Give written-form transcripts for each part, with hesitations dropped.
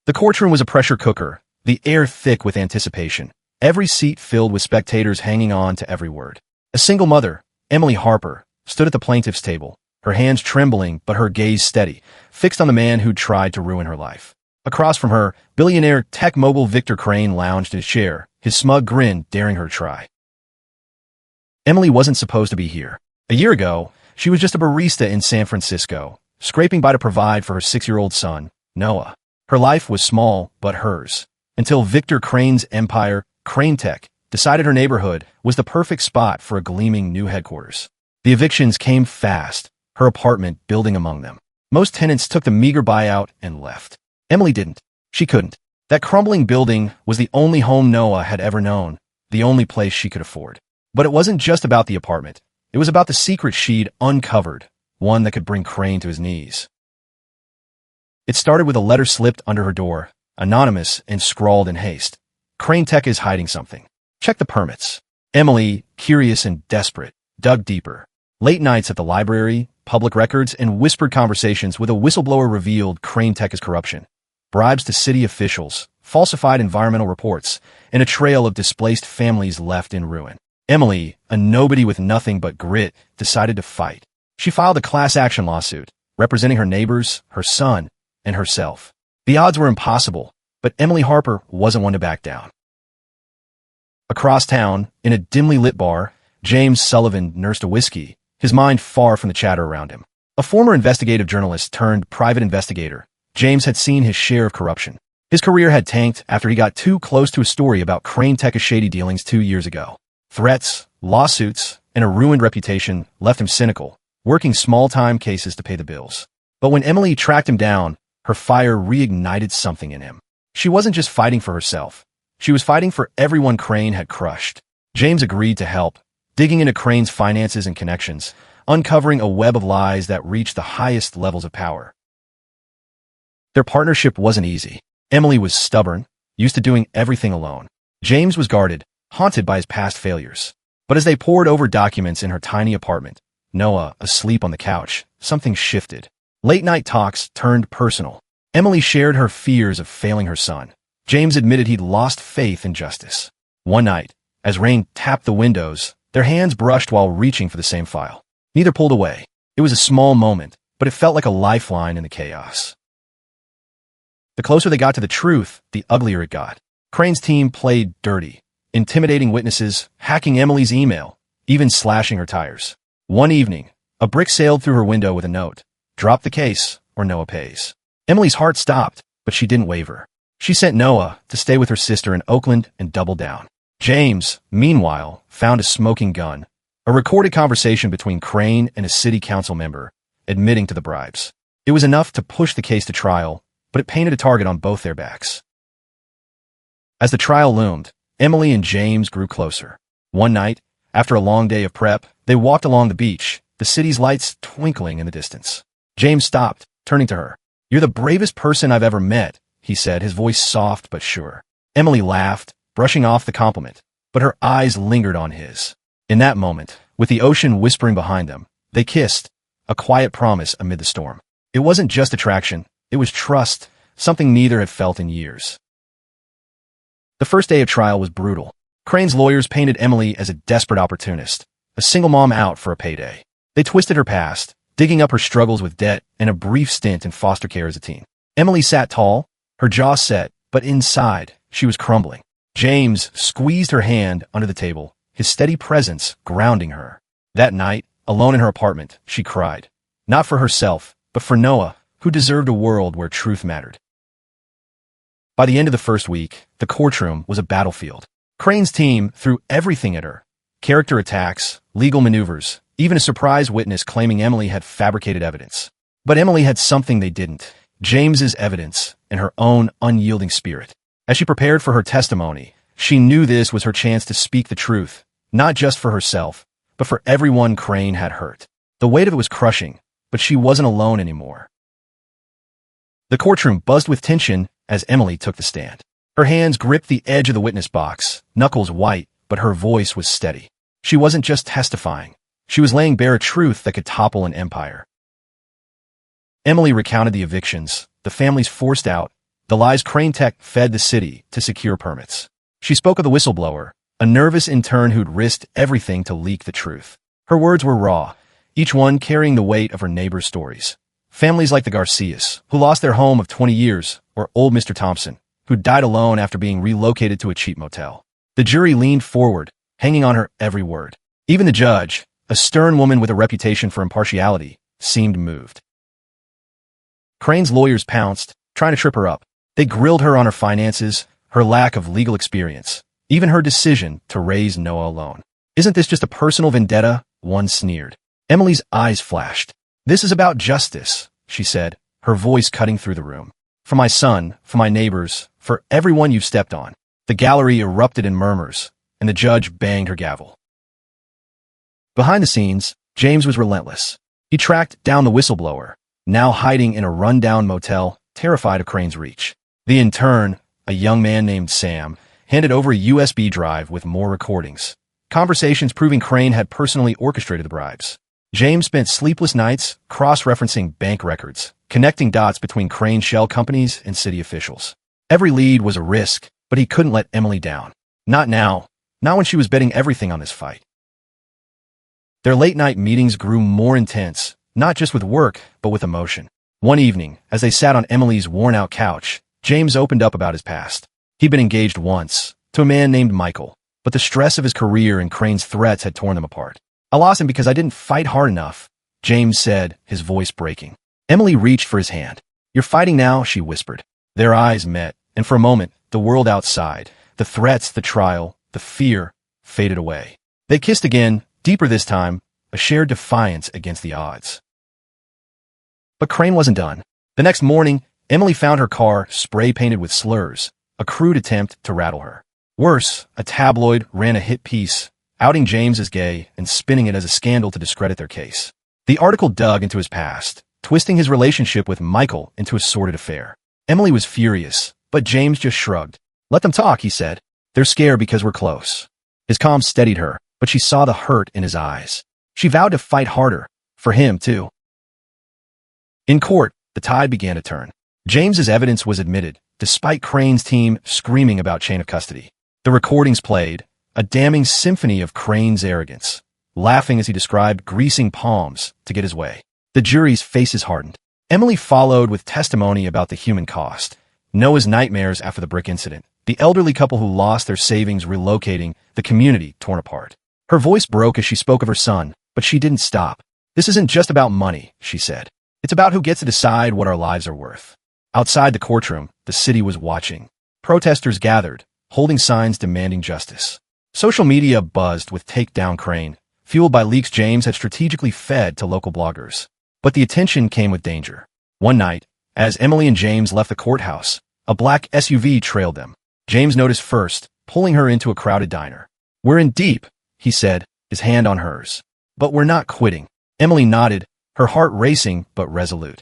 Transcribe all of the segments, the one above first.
The courtroom was a pressure cooker, the air thick with anticipation, every seat filled with spectators hanging on to every word. A single mother, Emily Harper, stood at the plaintiff's table, her hands trembling but her gaze steady, fixed on the man who'd tried to ruin her life. Across from her, billionaire tech mogul Victor Crane lounged in his chair, his smug grin daring her to try. Emily wasn't supposed to be here. A year ago, she was just a barista in San Francisco, scraping by to provide for her 6-year-old son, Noah. Her life was small, but hers, until Victor Crane's empire, Crane Tech, decided her neighborhood was the perfect spot for a gleaming new headquarters. The evictions came fast, her apartment building among them. Most tenants took the meager buyout and left. Emily didn't. She couldn't. That crumbling building was the only home Noah had ever known, the only place she could afford. But it wasn't just about the apartment. It was about the secret she'd uncovered, one that could bring Crane to his knees. It started with a letter slipped under her door, anonymous and scrawled in haste. Crane Tech is hiding something. Check the permits. Emily, curious and desperate, dug deeper. Late nights at the library, public records, and whispered conversations with a whistleblower revealed Crane Tech's corruption. Bribes to city officials, falsified environmental reports, and a trail of displaced families left in ruin. Emily, a nobody with nothing but grit, decided to fight. She filed a class action lawsuit, representing her neighbors, her son, and herself. The odds were impossible, but Emily Harper wasn't one to back down. Across town, in a dimly lit bar, James Sullivan nursed a whiskey, his mind far from the chatter around him. A former investigative journalist turned private investigator, James had seen his share of corruption. His career had tanked after he got too close to a story about Crane Tech's shady dealings 2 years ago. Threats, lawsuits, and a ruined reputation left him cynical, working small-time cases to pay the bills. But when Emily tracked him down, her fire reignited something in him. She wasn't just fighting for herself. She was fighting for everyone Crane had crushed. James agreed to help, digging into Crane's finances and connections, uncovering a web of lies that reached the highest levels of power. Their partnership wasn't easy. Emily was stubborn, used to doing everything alone. James was guarded, haunted by his past failures. But as they pored over documents in her tiny apartment, Noah asleep on the couch, something shifted. Late-night talks turned personal. Emily shared her fears of failing her son. James admitted he'd lost faith in justice. One night, as rain tapped the windows, their hands brushed while reaching for the same file. Neither pulled away. It was a small moment, but it felt like a lifeline in the chaos. The closer they got to the truth, the uglier it got. Crane's team played dirty, intimidating witnesses, hacking Emily's email, even slashing her tires. One evening, a brick sailed through her window with a note. Drop the case, or Noah pays. Emily's heart stopped, but she didn't waver. She sent Noah to stay with her sister in Oakland and doubled down. James, meanwhile, found a smoking gun, a recorded conversation between Crane and a city council member, admitting to the bribes. It was enough to push the case to trial, but it painted a target on both their backs. As the trial loomed, Emily and James grew closer. One night, after a long day of prep, they walked along the beach, the city's lights twinkling in the distance. James stopped, turning to her. "You're the bravest person I've ever met," he said, his voice soft but sure. Emily laughed, brushing off the compliment, but her eyes lingered on his. In that moment, with the ocean whispering behind them, they kissed, a quiet promise amid the storm. It wasn't just attraction, it was trust, something neither had felt in years. The first day of trial was brutal. Crane's lawyers painted Emily as a desperate opportunist, a single mom out for a payday. They twisted her past, digging up her struggles with debt and a brief stint in foster care as a teen. Emily sat tall, her jaw set, but inside, she was crumbling. James squeezed her hand under the table, his steady presence grounding her. That night, alone in her apartment, she cried. Not for herself, but for Noah, who deserved a world where truth mattered. By the end of the first week, the courtroom was a battlefield. Crane's team threw everything at her. Character attacks, legal maneuvers, even a surprise witness claiming Emily had fabricated evidence. But Emily had something they didn't. James's evidence and her own unyielding spirit. As she prepared for her testimony, she knew this was her chance to speak the truth, not just for herself, but for everyone Crane had hurt. The weight of it was crushing, but she wasn't alone anymore. The courtroom buzzed with tension as Emily took the stand. Her hands gripped the edge of the witness box, knuckles white, but her voice was steady. She wasn't just testifying. She was laying bare a truth that could topple an empire. Emily recounted the evictions, the families forced out, the lies Crane Tech fed the city to secure permits. She spoke of the whistleblower, a nervous intern who'd risked everything to leak the truth. Her words were raw, each one carrying the weight of her neighbor's stories. Families like the Garcias, who lost their home of 20 years, or old Mr. Thompson, who died alone after being relocated to a cheap motel. The jury leaned forward, hanging on her every word. Even the judge, a stern woman with a reputation for impartiality, seemed moved. Crane's lawyers pounced, trying to trip her up. They grilled her on her finances, her lack of legal experience, even her decision to raise Noah alone. "Isn't this just a personal vendetta?" one sneered. Emily's eyes flashed. "This is about justice," she said, her voice cutting through the room. "For my son, for my neighbors, for everyone you've stepped on." The gallery erupted in murmurs, and the judge banged her gavel. Behind the scenes, James was relentless. He tracked down the whistleblower, now hiding in a run-down motel, terrified of Crane's reach. The intern, a young man named Sam, handed over a USB drive with more recordings, conversations proving Crane had personally orchestrated the bribes. James spent sleepless nights cross-referencing bank records, connecting dots between Crane shell companies and city officials. Every lead was a risk, but he couldn't let Emily down. Not now, not when she was betting everything on this fight. Their late-night meetings grew more intense, not just with work, but with emotion. One evening, as they sat on Emily's worn-out couch, James opened up about his past. He'd been engaged once, to a man named Michael, but the stress of his career and Crane's threats had torn them apart. "I lost him because I didn't fight hard enough," James said, his voice breaking. Emily reached for his hand. "You're fighting now," she whispered. Their eyes met, and for a moment, the world outside, the threats, the trial, the fear, faded away. They kissed again, deeper this time, a shared defiance against the odds. But Crane wasn't done. The next morning, Emily found her car spray-painted with slurs, a crude attempt to rattle her. Worse, a tabloid ran a hit piece, outing James as gay and spinning it as a scandal to discredit their case. The article dug into his past, twisting his relationship with Michael into a sordid affair. Emily was furious, but James just shrugged. "Let them talk," he said. "They're scared because we're close." His calm steadied her, but she saw the hurt in his eyes. She vowed to fight harder, for him too. In court, the tide began to turn. James's evidence was admitted, despite Crane's team screaming about chain of custody. The recordings played, a damning symphony of Crane's arrogance, laughing as he described greasing palms to get his way. The jury's faces hardened. Emily followed with testimony about the human cost, Noah's nightmares after the brick incident, the elderly couple who lost their savings relocating, the community torn apart. Her voice broke as she spoke of her son, but she didn't stop. "This isn't just about money," she said. "It's about who gets to decide what our lives are worth." Outside the courtroom, the city was watching. Protesters gathered, holding signs demanding justice. Social media buzzed with "Take Down Crane," fueled by leaks James had strategically fed to local bloggers. But the attention came with danger. One night, as Emily and James left the courthouse, a black SUV trailed them. James noticed first, pulling her into a crowded diner. "We're in deep," he said, his hand on hers. "But we're not quitting." Emily nodded, her heart racing but resolute.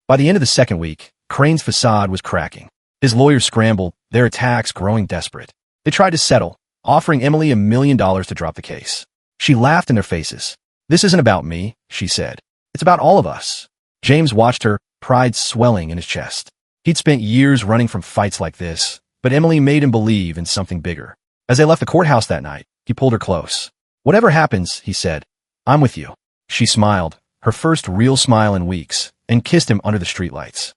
By the end of the second week, Crane's facade was cracking. His lawyers scrambled, their attacks growing desperate. They tried to settle, offering Emily $1 million to drop the case. She laughed in their faces. "This isn't about me," she said. "It's about all of us." James watched her, pride swelling in his chest. He'd spent years running from fights like this, but Emily made him believe in something bigger. As they left the courthouse that night, he pulled her close. "Whatever happens," he said, "I'm with you." She smiled, her first real smile in weeks, and kissed him under the streetlights.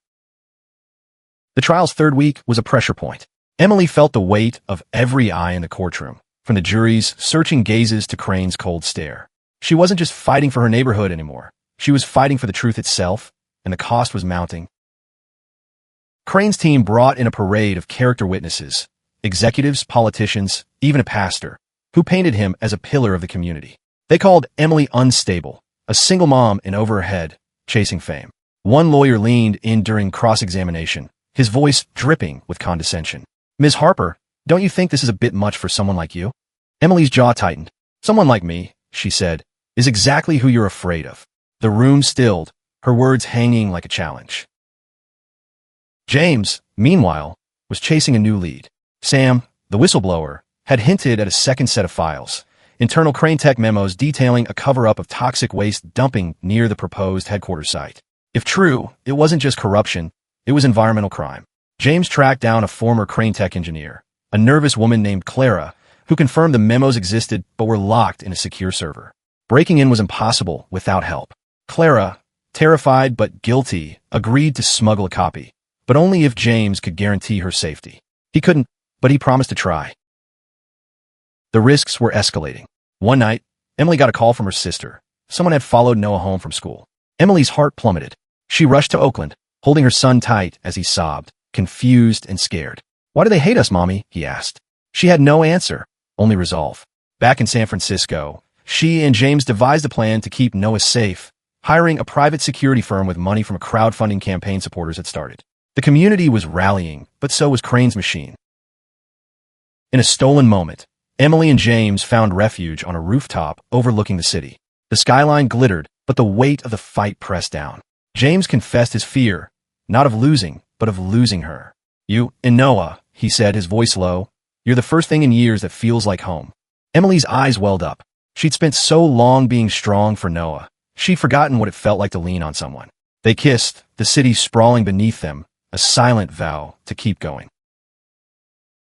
The trial's third week was a pressure point. Emily felt the weight of every eye in the courtroom, from the jury's searching gazes to Crane's cold stare. She wasn't just fighting for her neighborhood anymore. She was fighting for the truth itself, and the cost was mounting. Crane's team brought in a parade of character witnesses, executives, politicians, even a pastor, who painted him as a pillar of the community. They called Emily unstable, a single mom in over her head, chasing fame. One lawyer leaned in during cross-examination, his voice dripping with condescension. "Ms. Harper, don't you think this is a bit much for someone like you?" Emily's jaw tightened. "Someone like me," she said, "is exactly who you're afraid of." The room stilled, her words hanging like a challenge. James, meanwhile, was chasing a new lead. Sam, the whistleblower, had hinted at a second set of files, internal Crane Tech memos detailing a cover-up of toxic waste dumping near the proposed headquarters site. If true, it wasn't just corruption, It was environmental crime. James tracked down a former Crane Tech engineer, a nervous woman named Clara, who confirmed the memos existed but were locked in a secure server. Breaking in was impossible without help. Clara, terrified but guilty, agreed to smuggle a copy, but only if James could guarantee her safety. He couldn't, but he promised to try. The risks were escalating. One night, Emily got a call from her sister. Someone had followed Noah home from school. Emily's heart plummeted. She rushed to Oakland, holding her son tight as he sobbed, confused and scared. "Why do they hate us, Mommy?" he asked. She had no answer, only resolve. Back in San Francisco, she and James devised a plan to keep Noah safe, hiring a private security firm with money from a crowdfunding campaign supporters had started. The community was rallying, but so was Crane's machine. In a stolen moment, Emily and James found refuge on a rooftop overlooking the city. The skyline glittered, but the weight of the fight pressed down. James confessed his fear, not of losing, but of losing her. "You and Noah," he said, his voice low. "You're the first thing in years that feels like home." Emily's eyes welled up. She'd spent so long being strong for Noah. She'd forgotten what it felt like to lean on someone. They kissed, the city sprawling beneath them, a silent vow to keep going.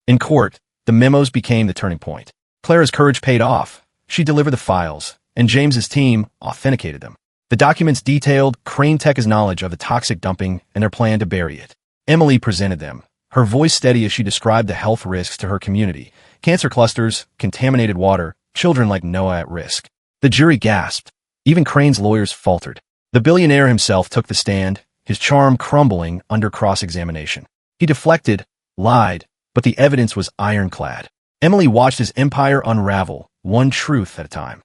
In court, the memos became the turning point. Clara's courage paid off. She delivered the files, and James's team authenticated them. The documents detailed Crane Tech's knowledge of the toxic dumping and their plan to bury it. Emily presented them, her voice steady as she described the health risks to her community: cancer clusters, contaminated water, children like Noah at risk. The jury gasped. Even Crane's lawyers faltered. The billionaire himself took the stand, his charm crumbling under cross-examination. He deflected, lied, but the evidence was ironclad. Emily watched his empire unravel, one truth at a time.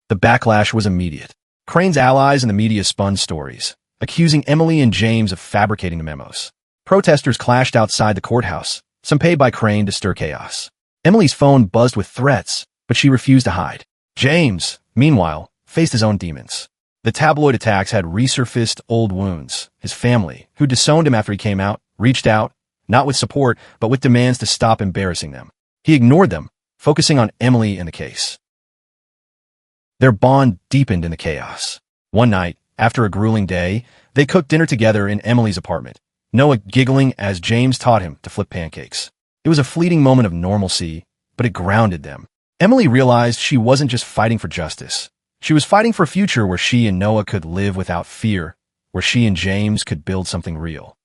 The backlash was immediate. Crane's allies in the media spun stories, accusing Emily and James of fabricating the memos. Protesters clashed outside the courthouse, some paid by Crane to stir chaos. Emily's phone buzzed with threats, but she refused to hide. James, meanwhile, faced his own demons. The tabloid attacks had resurfaced old wounds. His family, who disowned him after he came out, reached out, not with support, but with demands to stop embarrassing them. He ignored them, focusing on Emily and the case. Their bond deepened in the chaos. One night, after a grueling day, they cooked dinner together in Emily's apartment, Noah giggling as James taught him to flip pancakes. It was a fleeting moment of normalcy, but it grounded them. Emily realized she wasn't just fighting for justice. She was fighting for a future where she and Noah could live without fear, where she and James could build something real.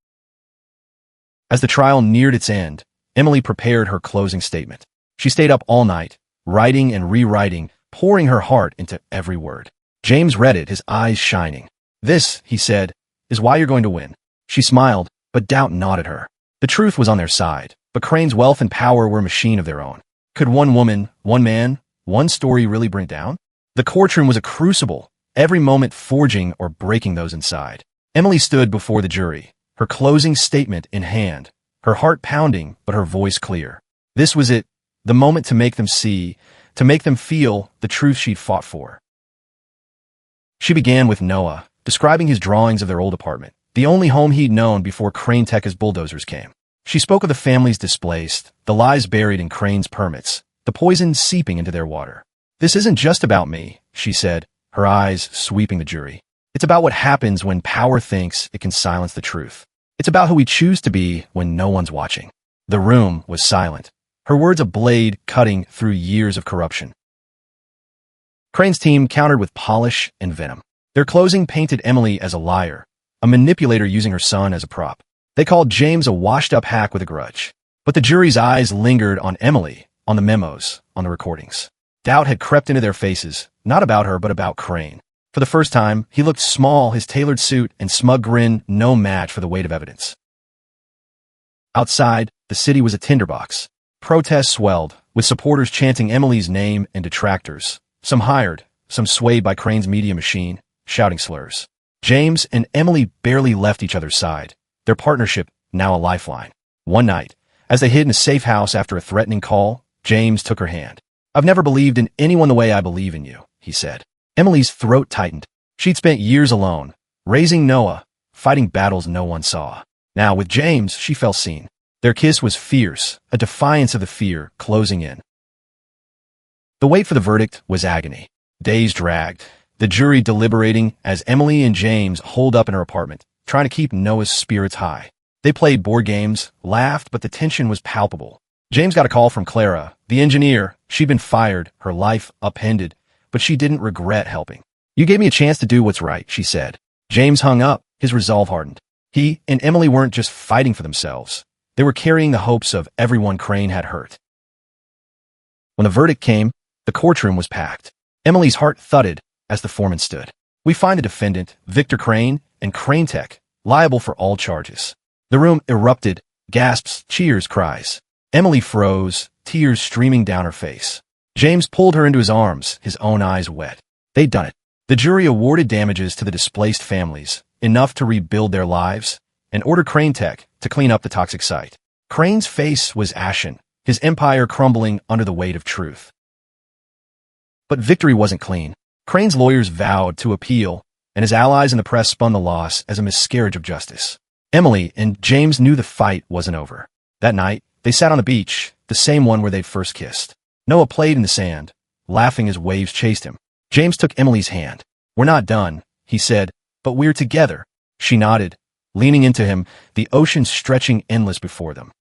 As the trial neared its end, Emily prepared her closing statement. She stayed up all night, writing and rewriting, pouring her heart into every word. James read it, his eyes shining. "This," he said, "is why you're going to win." She smiled, but doubt gnawed at her. The truth was on their side, but Crane's wealth and power were a machine of their own. Could one woman, one man, one story really bring it down? The courtroom was a crucible, every moment forging or breaking those inside. Emily stood before the jury, her closing statement in hand, her heart pounding but her voice clear. This was it, the moment to make them see, to make them feel the truth she'd fought for. She began with Noah, describing his drawings of their old apartment, the only home he'd known before Crane Tech's bulldozers came. She spoke of the families displaced, the lies buried in Crane's permits, the poison seeping into their water. "This isn't just about me," she said, her eyes sweeping the jury. "It's about what happens when power thinks it can silence the truth. It's about who we choose to be when no one's watching." The room was silent, her words a blade cutting through years of corruption. Crane's team countered with polish and venom. Their closing painted Emily as a liar, a manipulator using her son as a prop. They called James a washed-up hack with a grudge. But the jury's eyes lingered on Emily, on the memos, on the recordings. Doubt had crept into their faces, not about her, but about Crane. For the first time, he looked small, his tailored suit and smug grin no match for the weight of evidence. Outside, the city was a tinderbox. Protests swelled, with supporters chanting Emily's name and detractors, some hired, some swayed by Crane's media machine, shouting slurs. James and Emily barely left each other's side, their partnership now a lifeline. One night, as they hid in a safe house after a threatening call, James took her hand. "I've never believed in anyone the way I believe in you," he said. Emily's throat tightened. She'd spent years alone, raising Noah, fighting battles no one saw. Now, with James, she felt seen. Their kiss was fierce, a defiance of the fear closing in. The wait for the verdict was agony. Days dragged, the jury deliberating as Emily and James holed up in her apartment, trying to keep Noah's spirits high. They played board games, laughed, but the tension was palpable. James got a call from Clara, the engineer. She'd been fired, her life upended, but she didn't regret helping. "You gave me a chance to do what's right," she said. James hung up, his resolve hardened. He and Emily weren't just fighting for themselves. They were carrying the hopes of everyone Crane had hurt. When the verdict came, the courtroom was packed. Emily's heart thudded as the foreman stood. "We find the defendant, Victor Crane, and Crane Tech, liable for all charges." The room erupted, gasps, cheers, cries. Emily froze, tears streaming down her face. James pulled her into his arms, his own eyes wet. They'd done it. The jury awarded damages to the displaced families, enough to rebuild their lives, and ordered Crane Tech to clean up the toxic site. Crane's face was ashen, his empire crumbling under the weight of truth. But victory wasn't clean. Crane's lawyers vowed to appeal, and his allies in the press spun the loss as a miscarriage of justice. Emily and James knew the fight wasn't over. That night, they sat on the beach, the same one where they'd first kissed. Noah played in the sand, laughing as waves chased him. James took Emily's hand. "We're not done," he said, "but we're together." She nodded, leaning into him, the ocean stretching endless before them.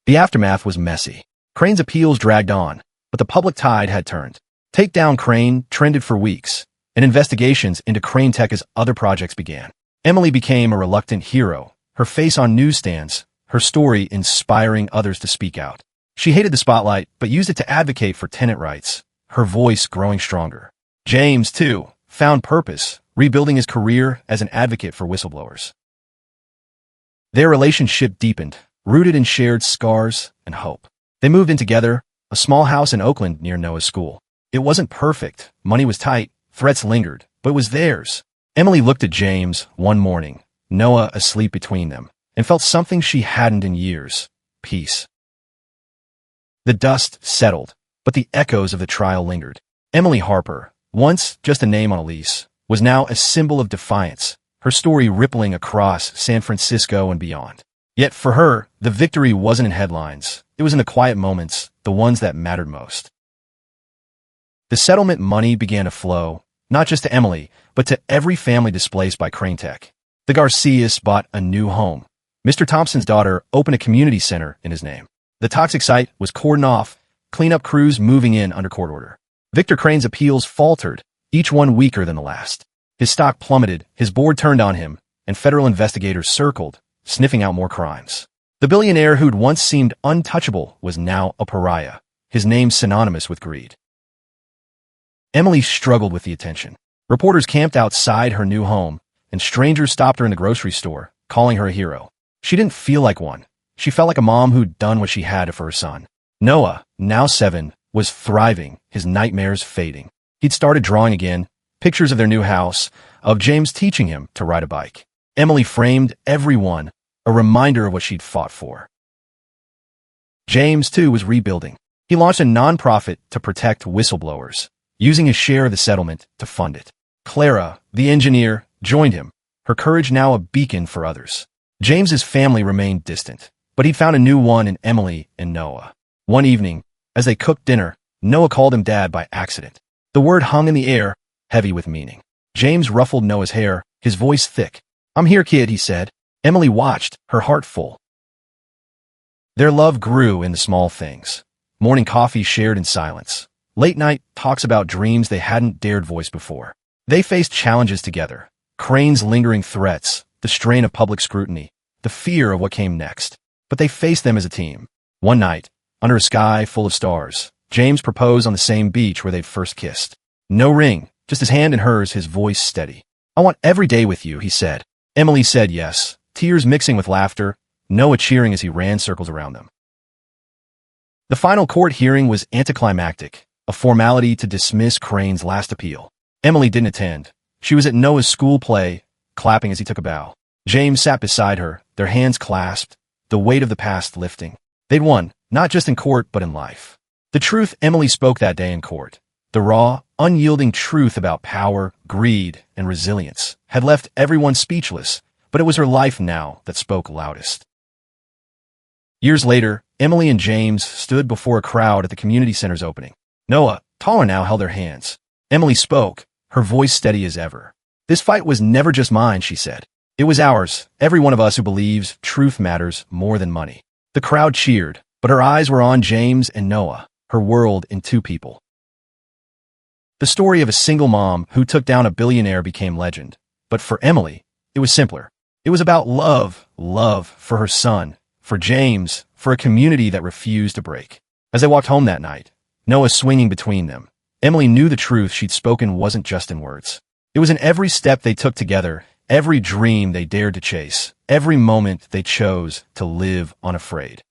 The aftermath was messy. Crane's appeals dragged on, but the public tide had turned. Take Down Crane trended for weeks, and investigations into Crane Tech's other projects began. Emily became a reluctant hero, her face on newsstands, her story inspiring others to speak out. She hated the spotlight, but used it to advocate for tenant rights, her voice growing stronger. James, too, found purpose, rebuilding his career as an advocate for whistleblowers. Their relationship deepened, rooted in shared scars and hope. They moved in together, a small house in Oakland near Noah's school. It wasn't perfect, money was tight, threats lingered, but it was theirs. Emily looked at James one morning, Noah asleep between them, and felt something she hadn't in years: peace. The dust settled, but the echoes of the trial lingered. Emily Harper, once just a name on a lease, was now a symbol of defiance, her story rippling across San Francisco and beyond. Yet for her, the victory wasn't in headlines. It was in the quiet moments, the ones that mattered most. The settlement money began to flow, not just to Emily, but to every family displaced by Crane Tech. The Garcias bought a new home. Mr. Thompson's daughter opened a community center in his name. The toxic site was cordoned off, cleanup crews moving in under court order. Victor Crane's appeals faltered, each one weaker than the last. His stock plummeted, his board turned on him, and federal investigators circled, sniffing out more crimes. The billionaire who'd once seemed untouchable was now a pariah, his name synonymous with greed. Emily struggled with the attention. Reporters camped outside her new home, and strangers stopped her in the grocery store, calling her a hero. She didn't feel like one. She felt like a mom who'd done what she had for her son. Noah, now 7, was thriving, his nightmares fading. He'd started drawing again, pictures of their new house, of James teaching him to ride a bike. Emily framed every one, a reminder of what she'd fought for. James, too, was rebuilding. He launched a nonprofit to protect whistleblowers, using his share of the settlement to fund it. Clara, the engineer, joined him, her courage now a beacon for others. James's family remained distant, but he'd found a new one in Emily and Noah. One evening, as they cooked dinner, Noah called him Dad by accident. The word hung in the air, heavy with meaning. James ruffled Noah's hair, his voice thick. "I'm here, kid," he said. Emily watched, her heart full. Their love grew in the small things. Morning coffee shared in silence. Late night talks about dreams they hadn't dared voice before. They faced challenges together. Crane's lingering threats, the strain of public scrutiny, the fear of what came next. But they faced them as a team. One night, under a sky full of stars, James proposed on the same beach where they'd first kissed. No ring, just his hand in hers, his voice steady. "I want every day with you," he said. Emily said yes, tears mixing with laughter, Noah cheering as he ran circles around them. The final court hearing was anticlimactic, a formality to dismiss Crane's last appeal. Emily didn't attend. She was at Noah's school play, clapping as he took a bow. James sat beside her, their hands clasped, the weight of the past lifting. They'd won, not just in court, but in life. The truth Emily spoke that day in court, the raw, unyielding truth about power, greed, and resilience, had left everyone speechless, but it was her life now that spoke loudest. Years later, Emily and James stood before a crowd at the community center's opening. Noah, taller now, held their hands. Emily spoke, her voice steady as ever. "This fight was never just mine," she said. It was ours, every one of us who believes truth matters more than money. The crowd cheered, but her eyes were on James and Noah, her world in two people. The story of a single mom who took down a billionaire became legend. But for Emily, it was simpler. It was about love for her son, for James, for a community that refused to break. As they walked home that night, Noah swinging between them, Emily knew the truth she'd spoken wasn't just in words. It was in every step they took together, every dream they dared to chase, every moment they chose to live unafraid.